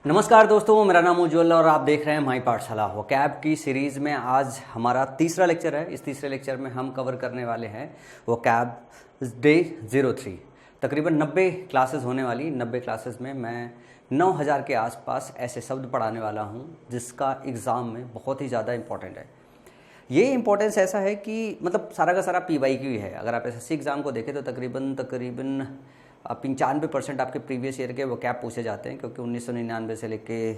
नमस्कार दोस्तों, मेरा नाम उज्ज्वल और आप देख रहे हैं माई पाठशाला वोकैब की सीरीज़ में। आज हमारा तीसरा लेक्चर है। इस तीसरे लेक्चर में हम कवर करने वाले हैं वोकैब डे 03। तकरीबन 90 क्लासेस होने वाली। 90 क्लासेस में मैं 9000 के आसपास ऐसे शब्द पढ़ाने वाला हूं जिसका एग्ज़ाम में बहुत ही ज़्यादा इंपॉर्टेंट है। ये इंपॉर्टेंस ऐसा है कि मतलब सारा का सारा PYQ है। अगर आप एसएससी एग्ज़ाम को देखें तो तकरीबन 95% आपके प्रीवियस ईयर के वोकैब पूछे जाते हैं, क्योंकि 1999 से लेके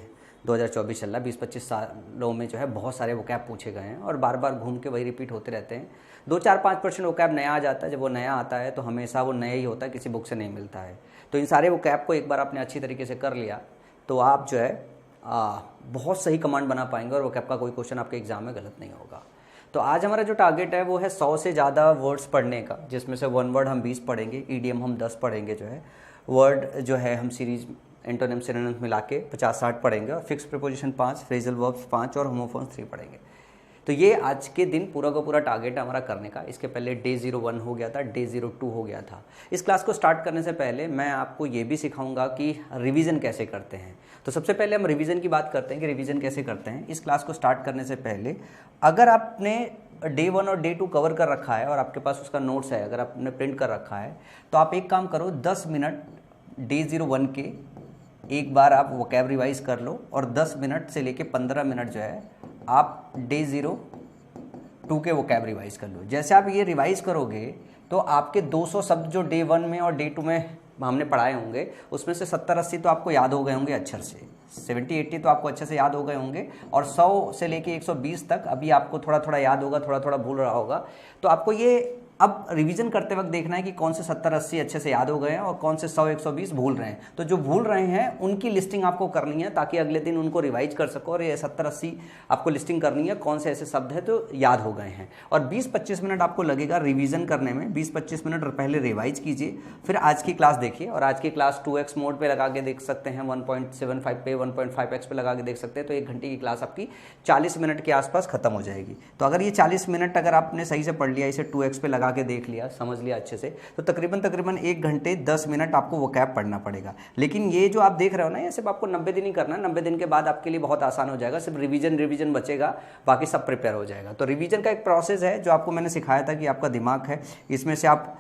2024 चल रहा है। 20-25 सालों में जो है बहुत सारे वोकैब पूछे गए हैं और बार बार घूम के वही रिपीट होते रहते हैं। 2-4-5% वोकैब नया आ जाता है। जब वो नया आता है तो हमेशा वो नया ही होता है, किसी बुक से नहीं मिलता है। तो इन सारे वोकैब को एक बार आपने अच्छी तरीके से कर लिया तो आप जो है बहुत सही कमांड बना पाएंगे और वोकैब का कोई क्वेश्चन आपके एग्जाम में गलत नहीं होगा। तो आज हमारा जो टारगेट है वो है 100 से ज़्यादा वर्ड्स पढ़ने का, जिसमें से वन वर्ड हम 20 पढ़ेंगे, ईडीएम हम 10 पढ़ेंगे, जो है वर्ड जो है हम सीरीज एंटोनिम सिनोनिम मिला के 50-60 पढ़ेंगे, और फिक्स प्रीपोजिशन 5, फ्रेजल वर्ब्स 5 और होमोफोन्स 3 पढ़ेंगे। तो ये आज के दिन पूरा का पूरा टारगेट है हमारा करने का। इसके पहले डे 01 हो गया था, डे 02 हो गया था। इस क्लास को स्टार्ट करने से पहले मैं आपको ये भी सिखाऊंगा कि रिवीजन कैसे करते हैं। तो सबसे पहले हम रिवीजन की बात करते हैं कि रिवीजन कैसे करते हैं। इस क्लास को स्टार्ट करने से पहले अगर आपने डे 1 और डे 2 कवर कर रखा है और आपके पास उसका नोट्स है, अगर आपने प्रिंट कर रखा है, तो आप एक काम करो, 10 मिनट डे 01 के एक बार आप वोकैब रिवाइज कर लो, और 10 मिनट से लेके 15 मिनट जो है आप डे 02 के वोकैब रिवाइज कर लो। जैसे आप ये रिवाइज करोगे तो आपके 200 शब्द जो डे 1 में और डे 2 में हमने पढ़ाए होंगे, उसमें से 70-80 तो आपको याद हो गए होंगे अक्षर से, 70-80 तो आपको अच्छे से याद हो गए होंगे, और 100 से लेके 120 तक अभी आपको थोड़ा थोड़ा याद होगा, थोड़ा थोड़ा भूल रहा होगा। तो आपको ये अब रिवीजन करते वक्त देखना है कि कौन से 70-80 अच्छे से याद हो गए हैं और कौन से 100-120 भूल रहे हैं। तो जो भूल रहे हैं उनकी लिस्टिंग आपको करनी है, ताकि अगले दिन उनको रिवाइज कर सको। और ये 70-80 आपको लिस्टिंग करनी है, कौन से ऐसे शब्द है तो याद हो गए हैं। और 20-25 मिनट आपको लगेगा रिवीजन करने में। 20-25 मिनट पहले रिवाइज कीजिए, फिर आज की क्लास देखिए। और आज की क्लास 2x मोड पे लगा के देख सकते हैं, 1.75 पे, 1.5x पे लगा के देख सकते हैं। तो 1 घंटे की क्लास आपकी 40 मिनट के आसपास खत्म हो जाएगी। तो अगर ये 40 मिनट अगर आपने सही से पढ़ लिया, इसे 2x पे लगा के देख लिया, समझ लिया अच्छे से, तो तकरीबन 1 घंटे 10 मिनट आपको वोकैब पढ़ना पड़ेगा। लेकिन ये जो आप देख रहे हो ना, ये सिर्फ आपको 90 दिन ही करना है। 90 दिन के बाद आपके लिए बहुत आसान हो जाएगा। सिर्फ रिवीजन बचेगा, बाकी सब प्रिपेयर हो जाएगा। तो रिवीजन का एक प्रोसेस है जो आपको मैंने सिखाया था कि आपका दिमाग है, इसमें से आप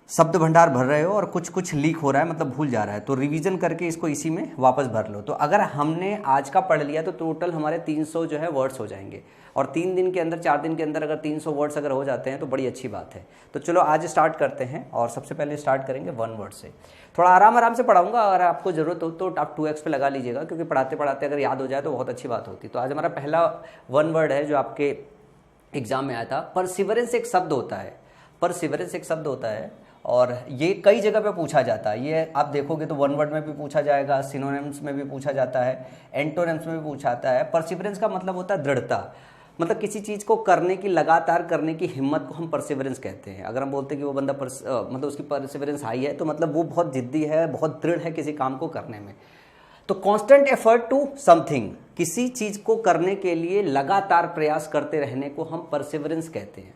शब्द भंडार भर रहे हो और कुछ कुछ लीक हो रहा है, मतलब भूल जा रहा है, तो रिवीजन करके इसको इसी में वापस भर लो। तो अगर हमने आज का पढ़ लिया तो टोटल हमारे 300 जो है वर्ड्स हो जाएंगे, और 3 दिन के अंदर, 4 दिन के अंदर अगर 300 वर्ड्स अगर हो जाते हैं तो बड़ी अच्छी बात है। तो चलो आज स्टार्ट करते हैं, और सबसे पहले स्टार्ट करेंगे 1 वर्ड से। थोड़ा आराम से पढ़ाऊंगा, अगर आपको जरूरत हो तो आप 2x पे लगा लीजिएगा, क्योंकि पढ़ाते पढ़ाते अगर याद हो जाए तो बहुत अच्छी बात होती। तो आज हमारा पहला 1 वर्ड है जो आपके एग्जाम में आया था। परसिवरेंस एक शब्द होता है। परसिवरेंस एक शब्द होता है और ये कई जगह पे पूछा जाता है। ये आप देखोगे तो 1 वर्ड में भी पूछा जाएगा, सिनोनिम्स में भी पूछा जाता है, एंटोनिम्स में भी पूछा जाता है। परसिवरेंस का मतलब होता है दृढ़ता, मतलब किसी चीज़ को करने की, लगातार करने की हिम्मत को हम परसिवरेंस कहते हैं। अगर हम बोलते हैं कि वो बंदा मतलब उसकी परसिवरेंस हाई है, तो मतलब वो बहुत जिद्दी है, बहुत दृढ़ है किसी काम को करने में। तो कांस्टेंट एफर्ट टू समथिंग, किसी चीज़ को करने के लिए लगातार प्रयास करते रहने को हम परसिवरेंस कहते हैं।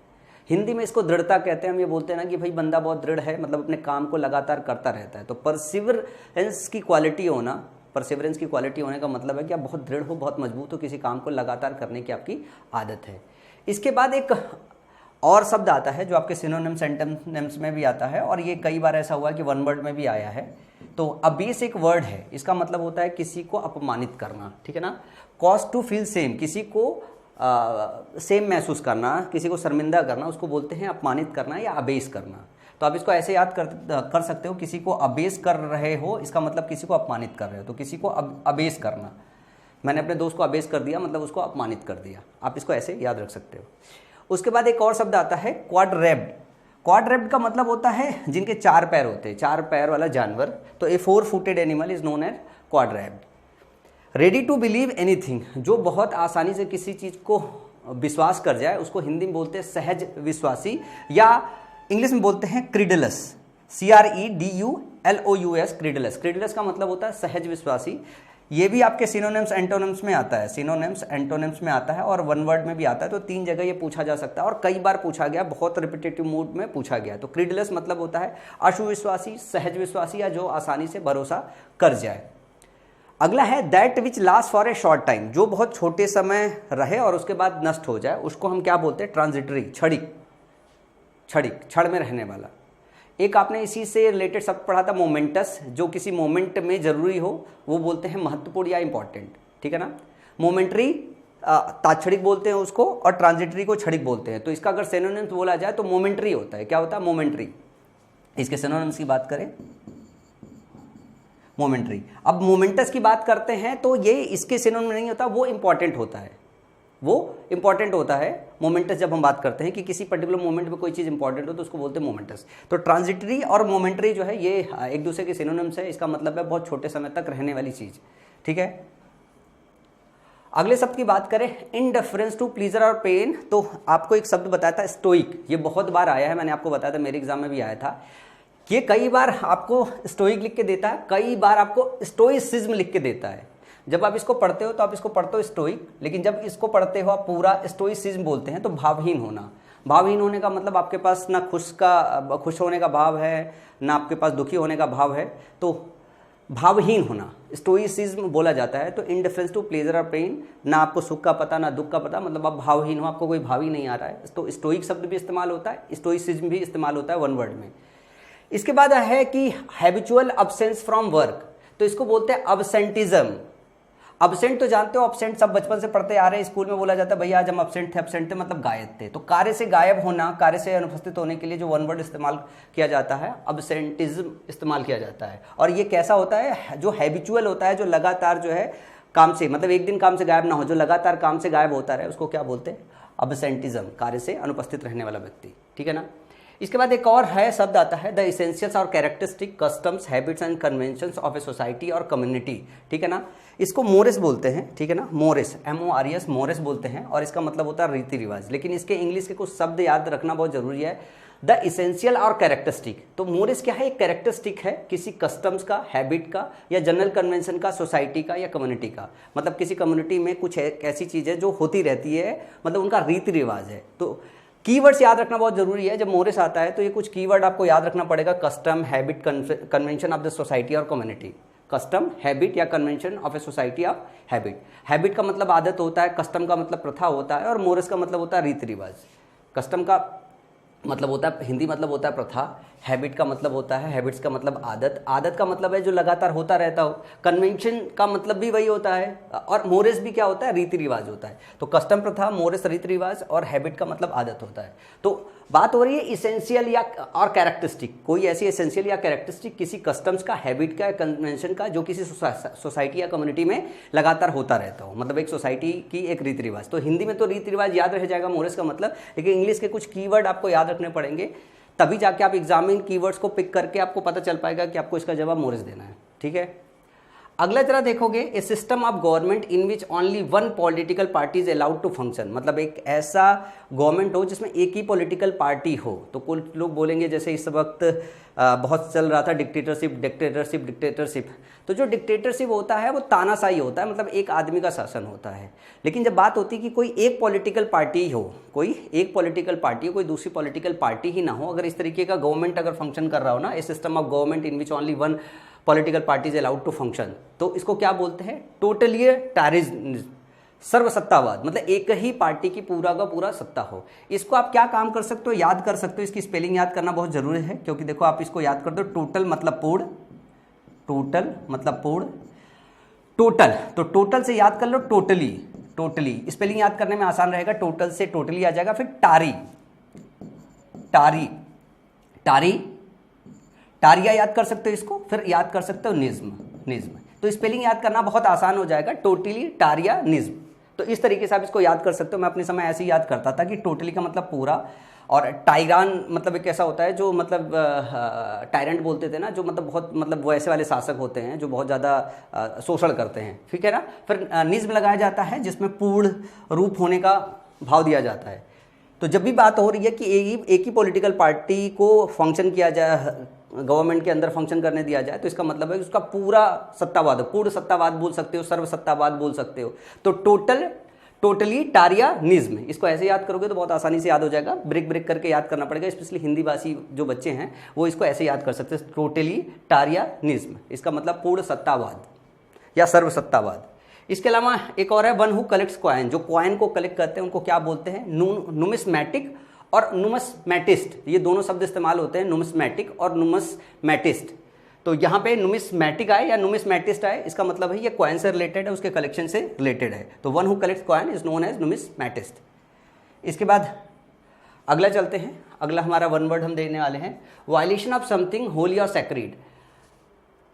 हिंदी में इसको दृढ़ता कहते हैं। हम ये बोलते हैं ना कि भाई बंदा बहुत दृढ़ है, मतलब अपने काम को लगातार करता रहता है। तो परसिवरेंस की क्वालिटी होना, परसिवरेंस की क्वालिटी होने का मतलब है कि आप बहुत दृढ़ हो, बहुत मजबूत हो, किसी काम को लगातार करने की आपकी आदत है। इसके बाद एक और शब्द आता है जो आपके सिनोनिम्स एंटोनिम्स में भी आता है, और ये कई बार ऐसा हुआ है कि 1 वर्ड में भी आया है। तो अबेस एक वर्ड है, इसका मतलब होता है किसी को अपमानित करना, ठीक है ना। कॉज टू फील सेम, किसी को सेम महसूस करना, किसी को शर्मिंदा करना, उसको बोलते हैं अपमानित करना या अबेस करना। तो आप इसको ऐसे याद कर सकते हो, किसी को अबेस कर रहे हो, इसका मतलब किसी को अपमानित कर रहे हो। तो किसी को अबेस करना, मैंने अपने दोस्त को अबेस कर दिया, मतलब उसको अपमानित कर दिया। आप इसको ऐसे याद रख सकते हो। उसके बाद एक और शब्द आता है क्वाड्रेप्ड। क्वाड्रेप्ड का मतलब होता है जिनके 4 पैर होते हैं, 4 पैर वाला जानवर। तो a 4 footed animal is known as quadruped. Ready to believe anything, जो बहुत आसानी से किसी चीज़ को विश्वास कर जाए, उसको हिंदी में बोलते हैं सहज विश्वासी, या इंग्लिश में बोलते हैं क्रीडलस, CREDULOUS, क्रीडलस। क्रीडलस का मतलब होता है सहज विश्वासी। ये भी आपके सिनोनिम्स एंटोनिम्स में आता है, सिनोनिम्स एंटोनिम्स में आता है, और 1 वर्ड में भी आता है। तो 3 जगह ये पूछा जा सकता है, और कई बार पूछा गया, बहुत रिपीटेटिव मूड में पूछा गया। तो क्रीडलस मतलब होता है अशुविश्वासी, सहज विश्वासी, या जो आसानी से भरोसा कर जाए। अगला है that which last for a short time, जो बहुत छोटे समय रहे और उसके बाद नष्ट हो जाए, उसको हम क्या बोलते हैं? ट्रांजिटरी, क्षणिक, क्षण में रहने वाला। एक आपने इसी से रिलेटेड शब्द पढ़ा था मोमेंटस, जो किसी मोमेंट में जरूरी हो वो बोलते हैं महत्वपूर्ण या इंपॉर्टेंट, ठीक है ना। मोमेंट्री तात्क्षणिक बोलते हैं उसको, और ट्रांजिटरी को क्षणिक बोलते हैं। तो इसका अगर सिनोनिम्स बोला जाए तो मोमेंट्री होता है। क्या होता है? मोमेंट्री। इसके सिनोनिम्स की बात करें, मोमेंट्री। अब मोमेंटस की बात करते हैं तो ये इसके सिनोनिम नहीं होता, वो इंपॉर्टेंट होता है, वो इंपॉर्टेंट होता है मोमेंटस। जब हम बात करते हैं कि किसी पर्टिकुलर मोमेंट में कोई चीज़ इंपॉर्टेंट हो तो उसको बोलते हैं मोमेंटस। तो ट्रांजिटरी और मोमेंट्री जो है ये एक दूसरे के सिनोनिम्स है। इसका मतलब है बहुत छोटे समय तक रहने वाली चीज़, ठीक है। अगले शब्द की बात करें, इनडिफरेंस टू प्लीजर और पेन, तो आपको एक शब्द बताया था स्टोइक। ये बहुत बार आया है, मैंने आपको बताया था, मेरे एग्जाम में भी आया था। ये कई बार आपको स्टोइक लिख के देता है, कई बार आपको स्टोइसिज्म लिख के देता है। जब आप इसको पढ़ते हो तो आप इसको पढ़ते हो स्टोइक, लेकिन जब इसको पढ़ते हो आप पूरा स्टोइसिज्म बोलते हैं। तो भावहीन होना, भावहीन होने का मतलब आपके पास ना खुश होने का भाव है, ना आपके पास दुखी होने का भाव है, तो भावहीन होना स्टोइसिज्म बोला जाता है। तो इनडिफरेंस टू प्लेजर और पेन, ना आपको सुख का पता ना दुख का पता, मतलब आप भावहीन हो, आपको कोई भाव ही नहीं आ रहा है। तो स्टोइक शब्द भी इस्तेमाल होता है, स्टोइसिज्म भी इस्तेमाल होता है वन वर्ड में। इसके बाद है कि हैबिचुअल अब्सेंस फ्रॉम वर्क, तो इसको बोलते हैं अब्सेंटिज्म। अब्सेंट तो जानते हो, अब्सेंट सब बचपन से पढ़ते आ रहे हैं, स्कूल में बोला जाता है भैया आज हम अब्सेंट थे मतलब गायब थे। तो कार्य से गायब होना, कार्य से अनुपस्थित होने के लिए जो वन वर्ड इस्तेमाल किया जाता है, अब्सेंटिज्म इस्तेमाल किया जाता है। और ये कैसा होता है? जो हैबिचुअल होता है, जो लगातार जो है काम से, मतलब एक दिन काम से गायब ना हो, जो लगातार काम से गायब होता रहे, उसको क्या बोलते हैं? अब्सेंटिज्म, कार्य से अनुपस्थित रहने वाला व्यक्ति, ठीक है ना। इसके बाद एक और है शब्द आता है द इसेंशियल्स और characteristic customs habits and conventions of a society और कम्युनिटी, ठीक है ना। इसको मोरेस बोलते हैं, ठीक है ना, मोरेस, MORES, मोरेस बोलते हैं। और इसका मतलब होता है रीति रिवाज। लेकिन इसके इंग्लिश के कुछ शब्द याद रखना बहुत जरूरी है। द इसेंशियल और कैरेक्टरिस्टिक, तो मोरेस क्या है? एक कैरेक्टरिस्टिक है किसी कस्टम्स का, हैबिट का, या जनरल कन्वेंशन का, सोसाइटी का या कम्युनिटी का। मतलब किसी कम्युनिटी में कुछ ऐसी चीज़ है जो होती रहती है, मतलब उनका रीति रिवाज है। तो कीवर्ड्स याद रखना बहुत जरूरी है। जब मोरेस आता है तो ये कुछ कीवर्ड आपको याद रखना पड़ेगा, custom, habit, convention of the society और कम्युनिटी। कस्टम, हैबिट या convention of a society of habit. Habit का मतलब आदत होता है, कस्टम का मतलब प्रथा होता है, और मोरेस का मतलब होता है रीति रिवाज। कस्टम का मतलब होता है, हिंदी मतलब होता है प्रथा। हैबिट का मतलब होता है, हैबिट्स का मतलब आदत, आदत का मतलब है जो लगातार होता रहता हो। कन्वेंशन का मतलब भी वही होता है, और मोरेस भी क्या होता है? रीति रिवाज होता है। तो कस्टम, प्रथा, मोरेस रीति रिवाज, और हैबिट का मतलब आदत होता है। तो बात हो रही है इसेंशियल या और कैरेक्टरिस्टिक, कोई ऐसी एसेंशियल या कैरेक्टरिस्टिक किसी कस्टम्स का, हैबिट का, कन्वेंशन का, जो किसी सोसाइटी या कम्युनिटी में लगातार होता रहता हो, मतलब एक सोसाइटी की एक रीति रिवाज। तो हिंदी में तो रीति रिवाज याद रह जाएगा मोरेस का मतलब, लेकिन इंग्लिश के कुछ कीवर्ड आपको याद रखने पड़ेंगे, तभी जाके आप एग्जाम में कीवर्ड्स को पिक करके आपको पता चल पाएगा कि आपको इसका जवाब मोरेस देना है, ठीक है। अगला जरा देखोगे, a system of government in which only one political party is allowed to function, मतलब एक ऐसा गवर्नमेंट हो जिसमें एक ही पॉलिटिकल पार्टी हो। तो कुछ लोग बोलेंगे जैसे इस वक्त बहुत चल रहा था डिक्टेटरशिप। तो जो डिक्टेटरशिप होता है वो तानाशाही होता है, मतलब एक आदमी का शासन होता है। लेकिन जब बात होती है कि कोई एक पॉलिटिकल पार्टी हो, कोई दूसरी पॉलिटिकल पार्टी ही ना हो, अगर इस तरीके का गवर्नमेंट अगर फंक्शन कर रहा हो ना, a system of government in which only one political party's allowed to function, तो इसको क्या बोलते हैं? टोटलिटैरिज्म, सर्वसत्तावाद, मतलब एक ही पार्टी की पूरा का पूरा सत्ता हो। इसको आप क्या काम कर सकते हो? याद कर सकते हो। इसकी स्पेलिंग याद करना बहुत जरूरी है, क्योंकि देखो आप इसको याद कर दो, टोटल मतलब पूर्ण, टोटल, तो टोटल से याद कर लो टोटली स्पेलिंग याद करने में आसान रहेगा। टोटल से टोटली आ जाएगा। फिर टारिया याद कर सकते हो इसको। फिर याद कर सकते हो निज्म। तो स्पेलिंग याद करना बहुत आसान हो जाएगा, टोटली, टारिया, निज्म। तो इस तरीके से आप इसको याद कर सकते हो। मैं अपने समय ऐसे ही याद करता था कि टोटली का मतलब पूरा, और टायरान मतलब एक ऐसा होता है जो मतलब टायरेंट बोलते थे ना, जो मतलब बहुत मतलब वो ऐसे वाले शासक होते हैं जो बहुत ज़्यादा शोषण करते हैं, ठीक है ना। फिर निज्म लगाया जाता है जिसमें पूर्ण रूप होने का भाव दिया जाता है। तो जब भी बात हो रही है कि एक ही पॉलिटिकल पार्टी को फंक्शन किया जाए, गवर्नमेंट के अंदर फंक्शन करने दिया जाए, तो इसका मतलब है कि उसका पूरा सत्तावाद, पूर्ण सत्तावाद बोल सकते हो, सर्व सत्तावाद बोल सकते हो। तो टोटली, टारिया, निज्म, इसको ऐसे याद करोगे तो बहुत आसानी से याद हो जाएगा। ब्रेक करके याद करना पड़ेगा, स्पेशली हिंदी भाषी जो बच्चे हैं वो इसको ऐसे याद कर सकते हैं, टोटली, टारिया, निज्म, इसका मतलब पूर्ण सत्तावाद। या सर्वसत्तावाद। इसके अलावा एक और है वन हु कलेक्ट्स कॉइन, जो कॉइन को कलेक्ट करते हैं उनको क्या बोलते हैं, नुमिस्मैटिक और नुमस्मैटिस्ट, ये दोनों शब्द इस्तेमाल होते हैं, नुमिस्मैटिक और नुमस्मैटिस्ट। तो यहाँ पे नुमिस्मैटिक आए या नुमिस्मैटिस्ट आए, इसका मतलब है ये कॉइन से रिलेटेड है, उसके कलेक्शन से रिलेटेड है। तो one who collects coin is known as numismatist. इसके बाद अगला चलते हैं, अगला हमारा वन वर्ड हम देने वाले हैं, वायलेशन ऑफ समथिंग होली और सैक्रेड।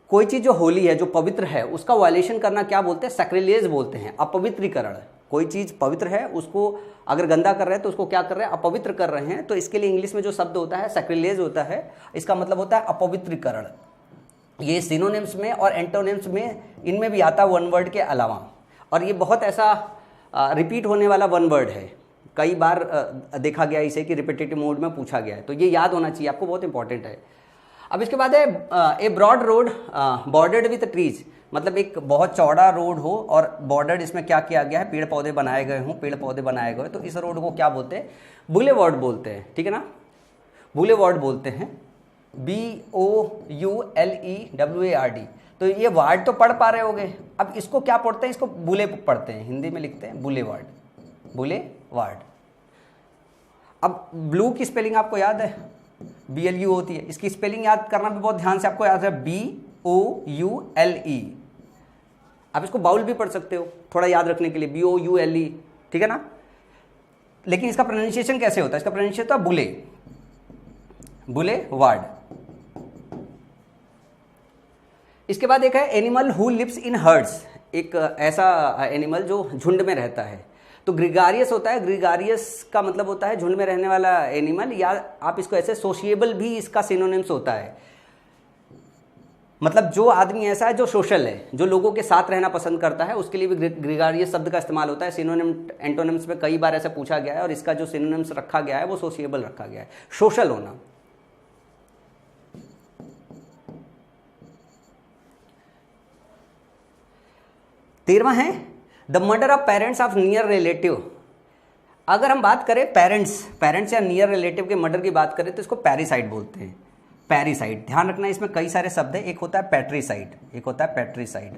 कोई चीज़ जो होली है, जो पवित्र है, उसका वायलेशन करना क्या बोलते हैं, सैक्रिलेज बोलते हैं, अपवित्रीकरण। कोई चीज़ पवित्र है, उसको अगर गंदा कर रहे हैं तो उसको क्या कर रहे हैं, अपवित्र कर रहे हैं। तो इसके लिए इंग्लिश में जो शब्द होता है सैक्रिलेज होता है, इसका मतलब होता है अपवित्रीकरण। ये सिनोनिम्स में और एंटोनिम्स में इनमें भी आता है वन वर्ड के अलावा, और ये बहुत ऐसा रिपीट होने वाला वन वर्ड है, कई बार देखा गया इसे कि रिपीटेटिव मोड में पूछा गया है, तो ये याद होना चाहिए आपको, बहुत इंपॉर्टेंट है। अब इसके बाद है a broad road bordered with trees, मतलब एक बहुत चौड़ा रोड हो और बॉर्डर्ड इसमें क्या किया गया है, पेड़ पौधे बनाए गए हों, पेड़ पौधे बनाए गए, तो इस रोड को क्या बोलते हैं, बुलेवार्ड बोलते हैं, ठीक है ना, बुलेवार्ड बोलते हैं, BOULEWARD। तो ये वार्ड तो पढ़ पा रहे होगे, अब इसको क्या पढ़ते हैं, इसको बुले पढ़ते हैं, हिंदी में लिखते हैं बुलेवार्ड, बुलेवार्ड। अब ब्लू की स्पेलिंग आपको याद है, BLU होती है, इसकी स्पेलिंग याद करना भी बहुत ध्यान से आपको याद है, BOULE। आप इसको बाउल भी पढ़ सकते हो थोड़ा याद रखने के लिए, BOULE, ठीक है ना, लेकिन इसका प्रोनाउंसिएशन कैसे होता है, इसका प्रोनाउंसिएशन होता है बुले, बुलेवार्ड। इसके बाद एक है animal who lives in herds, एक ऐसा एनिमल जो झुंड में रहता है। तो ग्रिगारियस होता है, ग्रिगारियस का मतलब होता है झुंड में रहने वाला एनिमल, या आप इसको ऐसे सोशिएबल भी इसका सिनोनिम्स होता है, मतलब जो आदमी ऐसा है जो सोशल है, जो लोगों के साथ रहना पसंद करता है, उसके लिए भी ग्रिगारियस शब्द का इस्तेमाल होता है। सिनोनिम एंटोनिम्स में कई बार ऐसे पूछा गया है, और इसका जो सिनोनिम्स रखा गया है वो सोशिएबल रखा गया है, सोशल होना। तेरहवां है the murder of parents of near relative. अगर हम बात करें पेरेंट्स या नियर रिलेटिव के मर्डर की बात करें तो इसको पैरिसाइड बोलते हैं, पैरिसाइड। ध्यान रखना इसमें कई सारे शब्द है, एक होता है पैट्रिसाइड, एक होता है पैट्रिसाइड।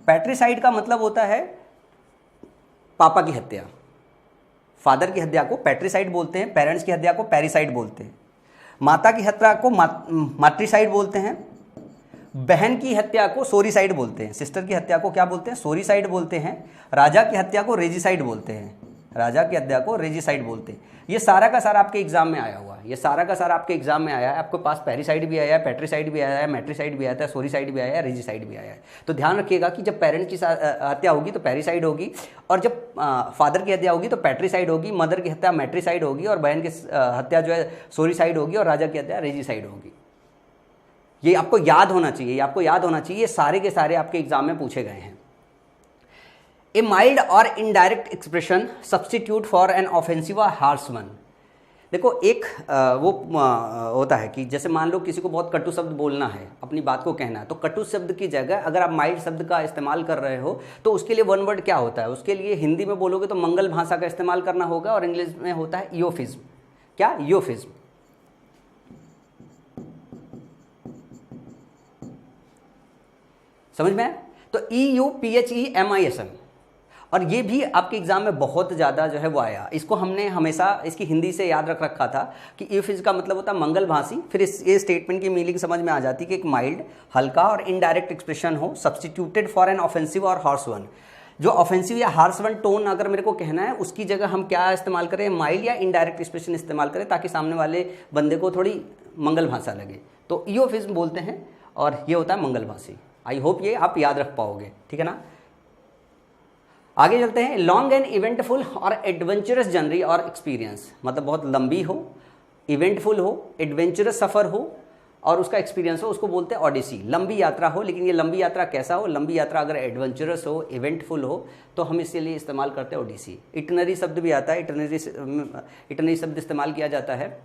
पैट्रिसाइड का मतलब होता है पापा की हत्या, फादर की हत्या को पैट्रिसाइड बोलते हैं, पेरेंट्स की हत्या को पैरिसाइड बोलते हैं, माता की हत्या को माट्रिसाइड बोलते हैं, बहन की हत्या को सोरीसाइड बोलते हैं, सिस्टर की हत्या को क्या बोलते हैं, सोरीसाइड बोलते हैं, राजा की हत्या को रेजिसाइड बोलते हैं, राजा की हत्या को रेजिसाइड बोलते हैं। ये सारा का सारा आपके एग्जाम में आया हुआ है, ये सारा का सारा आपके एग्जाम में आया है, आपके पास पैरिसाइड भी आया है, पैट्रिसाइड भी आया है, मैट्रिसाइड भी आया है, सोरीसाइड भी आया है, रेजिसाइड भी आया है। तो ध्यान रखिएगा कि जब पेरेंट की हत्या होगी तो पैरिसाइड होगी, और जब फादर की हत्या होगी तो पैट्रिसाइड होगी, मदर की हत्या मैट्रिसाइड होगी, और बहन की हत्या जो है सोरीसाइड होगी, और राजा की हत्या रेजिसाइड होगी। ये आपको याद होना चाहिए, ये आपको याद होना चाहिए, ये सारे के सारे आपके एग्जाम में पूछे गए हैं। ए माइल्ड और indirect expression substitute for an offensive और हार्श वन। देखो एक वो होता है कि जैसे मान लो किसी को बहुत कटु शब्द बोलना है, अपनी बात को कहना है, तो कटु शब्द की जगह अगर आप माइल्ड शब्द का इस्तेमाल कर रहे हो तो उसके लिए वन वर्ड क्या होता है, उसके लिए हिंदी में बोलोगे तो मंगल भाषा का इस्तेमाल करना होगा, और इंग्लिश में होता है ईओफिज्म। क्या, ईओफिज्म। समझ में? तो EUPHEMISM, और ये भी आपके एग्जाम में बहुत ज़्यादा जो है वो आया। इसको हमने हमेशा इसकी हिंदी से याद रख रखा था कि ईओफिज का मतलब होता है मंगल भाषी। फिर ये स्टेटमेंट की मीनिंग समझ में आ जाती कि एक माइल्ड, हल्का और इनडायरेक्ट एक्सप्रेशन हो, सब्स्टिट्यूटेड फॉर एन ऑफेंसिव और हार्श वन। जो ऑफेंसिव या हार्श वन टोन अगर मेरे को कहना है, उसकी जगह हम क्या इस्तेमाल करें, माइल्ड या इनडायरेक्ट एक्सप्रेशन इस्तेमाल करें, ताकि सामने वाले बंदे को थोड़ी मंगल भाषा लगे। तो ईओफिज्म बोलते हैं, और ये होता है मंगल भाषी। आई होप ये आप याद रख पाओगे, ठीक है ना। आगे चलते हैं। लॉन्ग एंड इवेंटफुल और एडवेंचरस जर्नी और एक्सपीरियंस, मतलब बहुत लंबी हो, इवेंटफुल हो, एडवेंचरस सफ़र हो, और उसका एक्सपीरियंस हो, उसको बोलते हैं ओडिसी। लंबी यात्रा हो, लेकिन ये लंबी यात्रा कैसा हो, लंबी यात्रा अगर एडवेंचरस हो, इवेंटफुल हो, तो हम इसके लिए इस्तेमाल करते हैं ओडिसी। इटनरी शब्द भी आता है, इटनरी शब्द इस्तेमाल किया जाता है।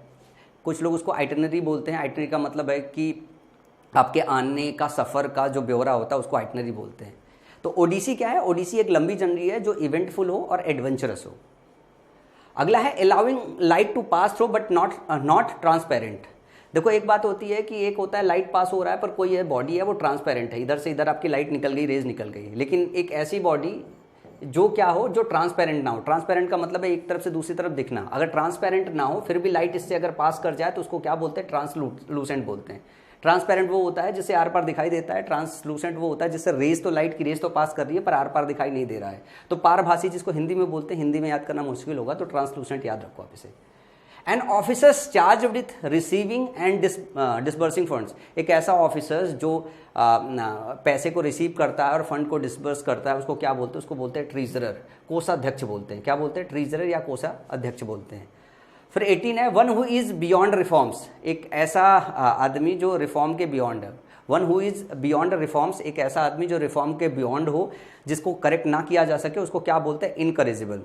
कुछ लोग उसको आइटनरी बोलते हैं। आइटनरी का मतलब है कि आपके आने का सफ़र का जो ब्यौरा होता है उसको आइटनरी बोलते हैं। तो ओडिसी क्या है, ओडिसी एक लंबी जर्नी है जो इवेंटफुल हो और एडवेंचरस हो। अगला है allowing light to pass through but not transparent. देखो एक बात होती है कि एक होता है लाइट पास हो रहा है पर कोई है बॉडी है वो ट्रांसपेरेंट है, इधर से इधर आपकी लाइट निकल गई, रेज निकल गई, लेकिन एक ऐसी बॉडी जो क्या हो, जो ट्रांसपेरेंट ना हो। ट्रांसपेरेंट का मतलब है एक तरफ से दूसरी तरफ दिखना। अगर ट्रांसपेरेंट ना हो फिर भी लाइट इससे अगर पास कर जाए तो उसको क्या बोलते हैं, ट्रांसलूसेंट बोलते हैं। ट्रांसपेरेंट वो होता है जिससे आर पार दिखाई देता है, ट्रांसलूसेंट वो होता है जिससे रेज तो लाइट की रेज तो पास कर रही है पर आर पार दिखाई नहीं दे रहा है। तो पारभासी जिसको हिंदी में बोलते हैं, हिंदी में याद करना मुश्किल होगा तो ट्रांसलूसेंट याद रखो आप इसे। And officers charge with receiving end disbursing funds, एक ऐसा ऑफिसर्स जो पैसे को रिसीव करता है और फंड को डिसबर्स करता है उसको क्या बोलते हैं, उसको बोलते हैं ट्रेजरर, कोषाध्यक्ष बोलते हैं। क्या बोलते हैं, ट्रेजरर या कोषाध्यक्ष बोलते हैं। फिर 18 है one who is beyond reforms, एक ऐसा आदमी जो रिफॉर्म के बियॉन्ड है। One who is beyond reforms, एक ऐसा आदमी जो रिफॉर्म के बियॉन्ड हो, जिसको करेक्ट ना किया जा सके, उसको क्या बोलते हैं, incorrigible.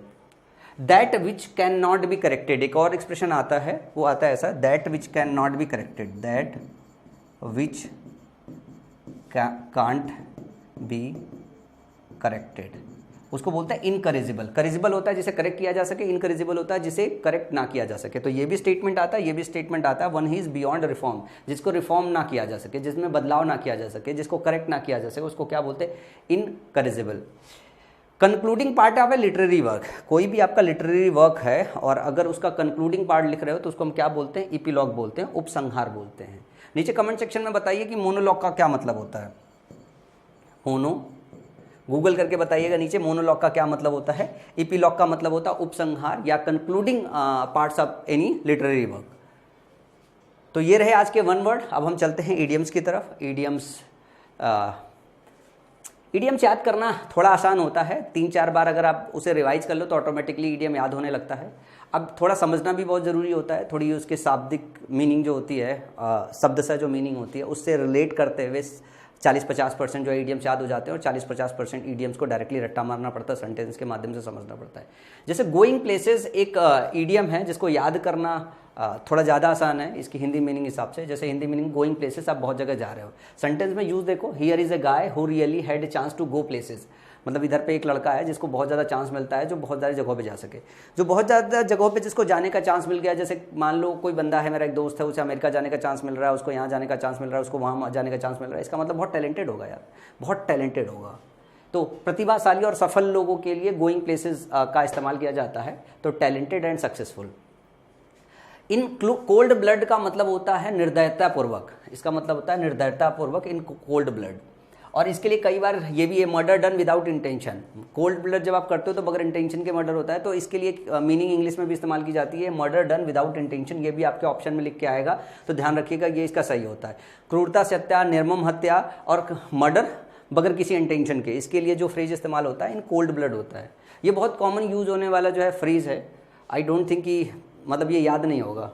That which can not be corrected, एक और एक्सप्रेशन आता है, वो आता है ऐसा, that which can not be corrected, that which can't be corrected, उसको बोलते हैं इनकरेजिबल। करेजिबल होता है जिसे करेक्ट किया जा सके, इनकरेजिबल होता है जिसे करेक्ट ना किया जा सके। तो ये भी स्टेटमेंट आता है, ये भी स्टेटमेंट आता है। One he is beyond reform, जिसको रिफॉर्म ना किया जा सके, जिसमें बदलाव ना किया जा सके, जिसको करेक्ट ना किया जा सके, उसको क्या बोलते हैं, incorrigible. Concluding part of a literary work, कोई भी आपका लिटरेरी वर्क है और अगर उसका कंक्लूडिंग पार्ट लिख रहे हो तो उसको हम क्या बोलते हैं, इपीलॉग बोलते हैं, उपसंहार बोलते हैं। नीचे कमेंट सेक्शन में बताइए कि मोनोलॉग का क्या मतलब होता है। गूगल करके बताइएगा नीचे, मोनोलॉग का क्या मतलब होता है, इपीलॉग का मतलब होता है उपसंहार या concluding parts of any literary work. तो ये रहे आज के वन वर्ड। अब हम चलते हैं इडियम्स की तरफ। इडियम्स याद करना थोड़ा आसान होता है, 3-4 बार अगर आप उसे रिवाइज कर लो तो ऑटोमेटिकली इडियम याद होने लगता है। अब थोड़ा समझना भी बहुत ज़रूरी होता है, थोड़ी उसके शाब्दिक मीनिंग जो होती है, शब्द से जो मीनिंग होती है उससे रिलेट करते हुए 40-50% जो है इडियम्स याद हो जाते हैं और 40-50% इडियम्स को डायरेक्टली रट्टा मारना पड़ता है, सेंटेंस के माध्यम से समझना पड़ता है। जैसे गोइंग प्लेसेस एक इडियम है जिसको याद करना थोड़ा ज़्यादा आसान है इसकी हिंदी मीनिंग हिसाब से। जैसे हिंदी मीनिंग गोइंग प्लेसेस, आप बहुत जगह जा रहे हो। सेंटेंस में यूज़ देखो, here is a guy who really had a chance to go places, मतलब इधर पे एक लड़का है जिसको बहुत ज़्यादा चांस मिलता है, जो बहुत ज़्यादा जगहों पे जा सके, जो बहुत ज़्यादा जगहों पे जिसको जाने का चांस मिल गया। जैसे मान लो कोई बंदा है, मेरा एक दोस्त है, उसे अमेरिका जाने का चांस मिल रहा है, उसको यहाँ जाने का चांस मिल रहा है, उसको वहाँ जाने का चांस मिल रहा है, इसका मतलब बहुत टैलेंटेड होगा यार, बहुत टैलेंटेड होगा। तो प्रतिभाशाली और सफल लोगों के लिए गोइंग प्लेसेस का इस्तेमाल किया जाता है, तो talented and successful. In cold blood का मतलब होता है निर्दयतापूर्वक, इसका मतलब होता है निर्दयतापूर्वक इन कोल्ड ब्लड। और इसके लिए कई बार ये भी है murder done without intention. Cold blood जब आप करते हो तो बगैर इंटेंशन के मर्डर होता है, तो इसके लिए मीनिंग इंग्लिश में भी इस्तेमाल की जाती है, मर्डर डन विदाउट इंटेंशन। ये भी आपके ऑप्शन में लिख के आएगा, तो ध्यान रखिएगा, ये इसका सही होता है। क्रूरता से हत्या, निर्मम हत्या और मर्डर बगैर किसी इंटेंशन के, इसके लिए जो फ्रेज इस्तेमाल होता है इन कोल्ड ब्लड होता है। ये बहुत कॉमन यूज होने वाला जो है फ्रेज है। आई डोंट थिंक कि मतलब ये याद नहीं होगा।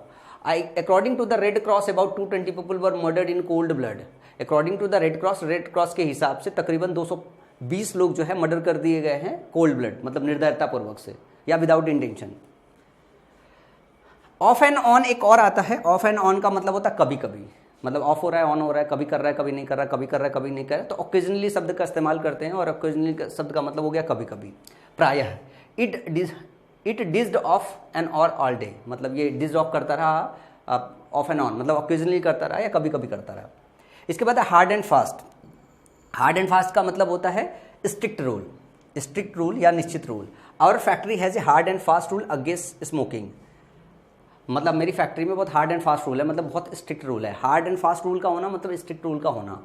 According to the Red Cross about 220 people were murdered in cold blood. According to the Red Cross के हिसाब से तकरीबन 220 लोग जो है मर्डर कर दिए गए हैं कोल्ड ब्लड, मतलब निर्दयतापूर्वक से या without intention. Of and on एक और आता है। ऑफ एंड ऑन का मतलब होता है कभी कभी, मतलब ऑफ हो रहा है, ऑन हो रहा है, कभी कर रहा है, कभी नहीं कर रहा, कभी कर रहा है, कभी नहीं कर रहा है, तो ओकेजनली शब्द का इस्तेमाल करते हैं। और ओकेजनली शब्द का मतलब हो गया कभी कभी। प्रायः इट डिज्ड ऑफ एन और ऑल डे, मतलब ये डिज्ड ऑफ करता रहा, ऑफ एंड ऑन मतलब ओकेजनली करता रहा या कभी कभी करता रहा। इसके बाद है hard and fast. Hard and fast का मतलब होता है स्ट्रिक्ट रूल या निश्चित rule. Our factory has a hard and fast rule against smoking, मतलब मेरी फैक्ट्री में बहुत हार्ड एंड फास्ट रूल है, मतलब बहुत स्ट्रिक्ट रूल है। हार्ड एंड फास्ट रूल का होना मतलब स्ट्रिक्ट रूल का होना।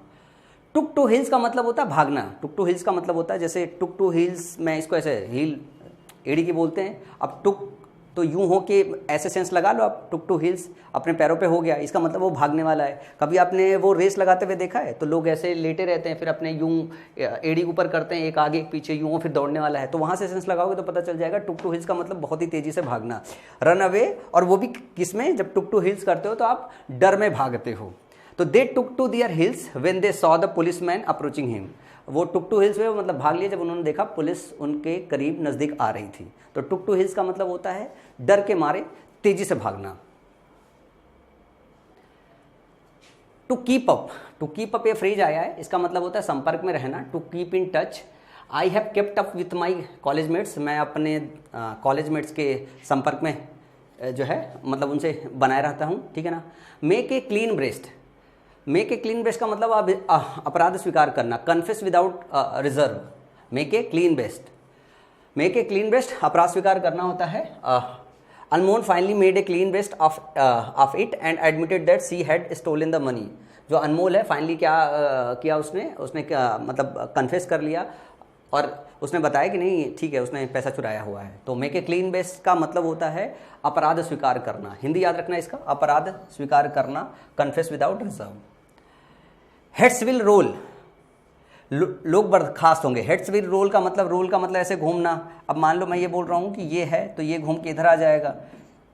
टुक टू हिल्स का मतलब होता है भागना। टुक टू हिल्स का मतलब होता है, जैसे टुक टू हिल्स में इसको ऐसे हिल एड़ी की बोलते हैं। अब टुक तो यूं हो कि ऐसे सेंस लगा लो आप, टुक टू हिल्स अपने पैरों पे हो गया, इसका मतलब वो भागने वाला है। कभी आपने वो रेस लगाते हुए देखा है, तो लोग ऐसे लेटे रहते हैं, फिर अपने यूं एड़ी ऊपर करते हैं, एक आगे एक पीछे, यूं फिर दौड़ने वाला है, तो वहाँ से सेंस लगाओगे तो पता चल जाएगा। टुक टू हिल्स का मतलब बहुत ही तेज़ी से भागना, रन अवे। और वो भी किस में, जब टुक टू हिल्स करते हो तो आप डर में भागते हो। तो they took to their hills when they saw the policeman approaching him. वो टुक टू हिल्स में मतलब भाग लिए जब उन्होंने देखा पुलिस उनके करीब नज़दीक आ रही थी। तो टुक टू हिल्स का मतलब होता है डर के मारे तेजी से भागना। टू कीप अप ये फ्रेज आया है, इसका मतलब होता है संपर्क में रहना, to keep in touch. I have kept up with my college mates, मैं अपने कॉलेज मेट्स के संपर्क में जो है मतलब उनसे बनाए रहता हूँ, ठीक है ना। Make a clean breast, make a clean breast का मतलब अपराध स्वीकार करना, confess without reserve, make a clean breast, make a clean breast अपराध स्वीकार करना होता है। Anmol finally made a clean breast of it and admitted that she had stolen the money. जो अनमोल है फाइनली क्या किया उसने क्या मतलब कन्फेस कर लिया और उसने बताया कि नहीं ठीक है उसने पैसा चुराया हुआ है। तो मेक ए क्लीन ब्रेस्ट का मतलब होता है अपराध स्वीकार करना, हिंदी याद रखना इसका, अपराध स्वीकार करना, confess without reserve. Heads will roll, लोग बर्खास्त होंगे। हेड्स विल रोल का मतलब ऐसे घूमना। अब मान लो मैं ये बोल रहा हूँ कि ये है तो ये घूम के इधर आ जाएगा,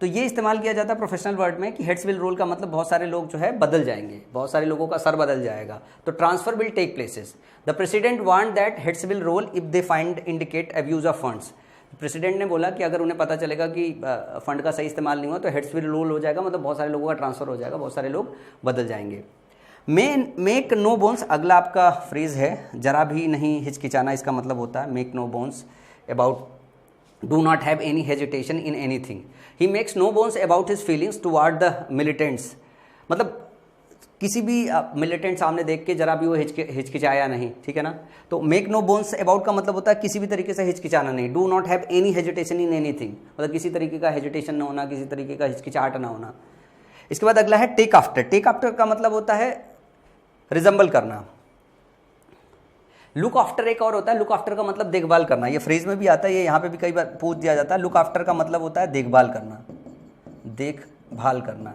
तो ये इस्तेमाल किया जाता है प्रोफेशनल वर्ड में कि हेड्स विल रोल का मतलब बहुत सारे लोग जो है बदल जाएंगे, बहुत सारे लोगों का सर बदल जाएगा। तो transfer will take places. The president want that heads will roll if they find indicate abuse of funds. President ने बोला कि अगर उन्हें पता चलेगा कि फंड का सही इस्तेमाल नहीं हुआ तो हेड्स विल रोल हो जाएगा, मतलब बहुत सारे लोगों का ट्रांसफर हो जाएगा, बहुत सारे लोग बदल जाएंगे। मेक नो बोन्स अगला आपका फ्रेज है, जरा भी नहीं हिचकिचाना, इसका मतलब होता है make no bones about, do not have any hesitation in anything. He makes no bones about his feelings toward the militants, मतलब किसी भी मिलिटेंट सामने देख के जरा भी वो हिचकिचाया नहीं, ठीक है ना। तो मेक नो बोन्स अबाउट का मतलब होता है किसी भी तरीके से हिचकिचाना नहीं। Do not have any hesitation in anything, मतलब किसी तरीके का हेजिटेशन ना होना, किसी तरीके का हिचकिचाहट ना होना। इसके बाद अगला है टेक आफ्टर। टेक आफ्टर का मतलब होता है रिजम्बल करना। लुक आफ्टर एक और होता है, लुक आफ्टर का मतलब देखभाल करना, ये फ्रेज में भी आता है, ये यहाँ पे भी कई बार पूछ दिया जाता है। लुक आफ्टर का मतलब होता है देखभाल करना, देखभाल करना,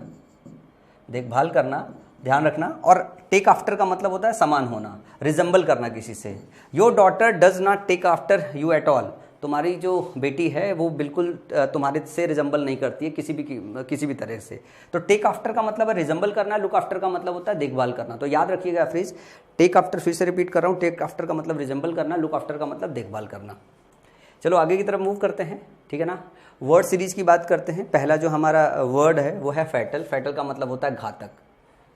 देखभाल करना, ध्यान रखना। और टेक आफ्टर का मतलब होता है समान होना, रिजम्बल करना किसी से। Your daughter does not take after you at all, तुम्हारी जो बेटी है वो बिल्कुल तुम्हारे से रिजम्बल नहीं करती है किसी भी तरह से। तो टेक आफ्टर का मतलब है रिजम्बल करना, लुक आफ्टर का मतलब होता है देखभाल करना। तो याद रखिएगा फ्रेज टेक आफ्टर, फिर से रिपीट कर रहा हूँ, टेक आफ्टर का मतलब रिजम्बल करना, लुक आफ्टर का मतलब देखभाल करना। चलो आगे की तरफ मूव करते हैं, ठीक है ना। वर्ड सीरीज की बात करते हैं। पहला जो हमारा वर्ड है वो है फैटल। फैटल का मतलब होता है घातक,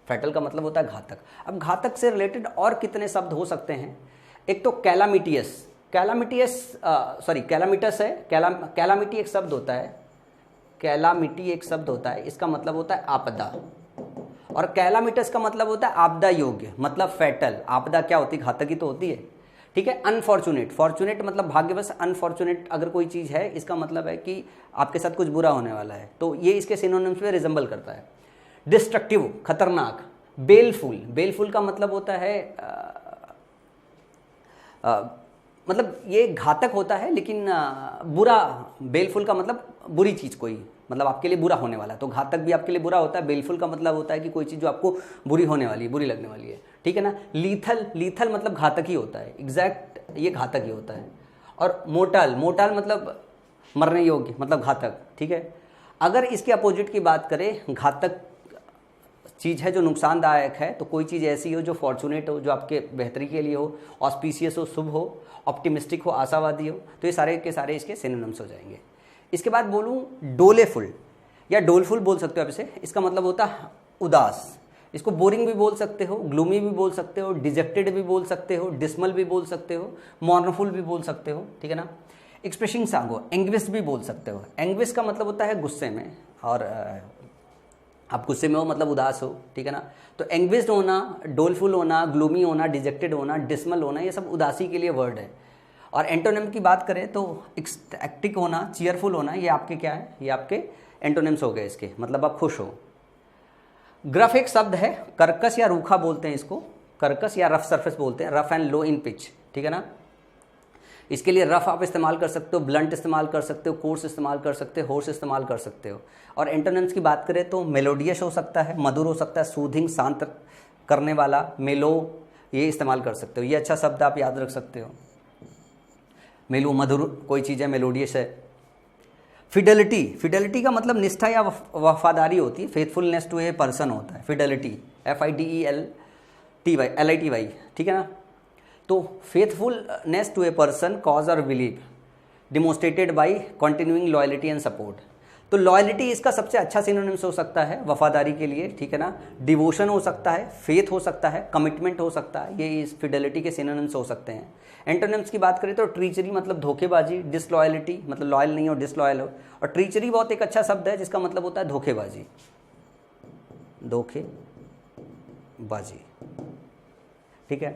फैटल का मतलब होता है घातक। अब घातक से रिलेटेड और कितने शब्द हो सकते हैं। एक तो कैलामिटियस, कैलामिटस है, कैलामिटी एक शब्द होता है, कैलामिटी एक शब्द होता है, इसका मतलब होता है आपदा। और कैलामिटस का मतलब होता है आपदा योग्य, मतलब फैटल। आपदा क्या होती है, घातक ही तो होती है, ठीक है। अनफॉर्चुनेट, फॉर्चुनेट मतलब भाग्यवश, अनफॉर्चुनेट अगर कोई चीज़ है इसका मतलब है कि आपके साथ कुछ बुरा होने वाला है, तो ये इसके सिनोनिम्स में रिजम्बल करता है। डिस्ट्रक्टिव खतरनाक। बेलफुल, बेलफुल का मतलब होता है मतलब ये घातक होता है लेकिन बुरा। बेलफुल का मतलब बुरी चीज़ कोई, मतलब आपके लिए बुरा होने वाला है, तो घातक भी आपके लिए बुरा होता है। बेलफुल का मतलब होता है कि कोई चीज़ जो आपको बुरी होने वाली है, बुरी लगने वाली है, ठीक है ना। लीथल, लीथल मतलब घातक ही होता है, एग्जैक्ट ये घातक ही होता है। और मोर्टल, मोर्टल मतलब मरने योग्य, मतलब घातक, ठीक है। अगर इसके अपोजिट की बात करें, घातक चीज़ है जो नुकसानदायक है, तो कोई चीज़ ऐसी हो जो फॉर्चुनेट हो, जो आपके बेहतरी के लिए हो, ऑस्पिशियस हो, शुभ हो, ऑप्टिमिस्टिक हो, आशावादी हो, तो ये सारे के सारे इसके सिनोनिम्स हो जाएंगे। इसके बाद बोलूँ डोलेफुल या डोलफुल बोल सकते हो आप इसे, इसका मतलब होता है उदास। इसको बोरिंग भी बोल सकते हो, ग्लूमी भी बोल सकते हो, डिजेक्टेड भी बोल सकते हो, डिसमल भी बोल सकते हो, मॉर्नफुल भी बोल सकते हो, ठीक है ना। एक्सप्रेसिंग सांगो, एंग्विश भी बोल सकते हो। एंग्विश का मतलब होता है गुस्से में, और आप गुस्से में हो मतलब उदास हो, ठीक है ना। तो एंग्विश्ड होना, डोलफुल होना, ग्लूमी होना, डिजेक्टेड होना, डिसमल होना, ये सब उदासी के लिए वर्ड है। और एंटोनिम की बात करें तो एक्टिक होना, चीयरफुल होना, ये आपके क्या है, ये आपके एंटोनिम्स हो गए इसके, मतलब आप खुश हो। ग्रफ एक शब्द है, कर्कश या रूखा बोलते हैं इसको, कर्कश या रफ सरफेस बोलते हैं, rough and low in pitch, ठीक है ना। इसके लिए रफ आप इस्तेमाल कर सकते हो, ब्लंट इस्तेमाल कर सकते हो, कोर्स इस्तेमाल कर सकते हो, होर्स इस्तेमाल कर सकते हो। और एंटोनिम्स की बात करें तो मेलोडियस हो सकता है, मधुर हो सकता है, सूथिंग शांत करने वाला, मेलो, ये इस्तेमाल कर सकते हो। ये अच्छा शब्द आप याद रख सकते हो। मेलो मधुर कोई चीज़ है, मेलोडियस है। फिडेलिटी, फिडेलिटी का मतलब निष्ठा या वफादारी होती है, फेथफुलनेस टू ए पर्सन होता है फिडेलिटी, FIDELTY, ठीक है ना। तो faithfulness to a person, cause or believe demonstrated by continuing loyalty and support. तो लॉयल्टी इसका सबसे अच्छा सिनोनिम्स हो सकता है वफादारी के लिए, ठीक है ना। डिवोशन हो सकता है, फेथ हो सकता है, कमिटमेंट हो सकता है, ये इस फिडेलिटी के सिनोनिम्स हो सकते हैं। एंटोनिम्स की बात करें तो ट्रीचरी मतलब धोखेबाजी, डिसलॉयलिटी मतलब लॉयल नहीं हो, डिसलॉयल हो। और ट्रीचरी बहुत एक अच्छा शब्द है जिसका मतलब होता है धोखेबाजी, धोखेबाजी, ठीक है।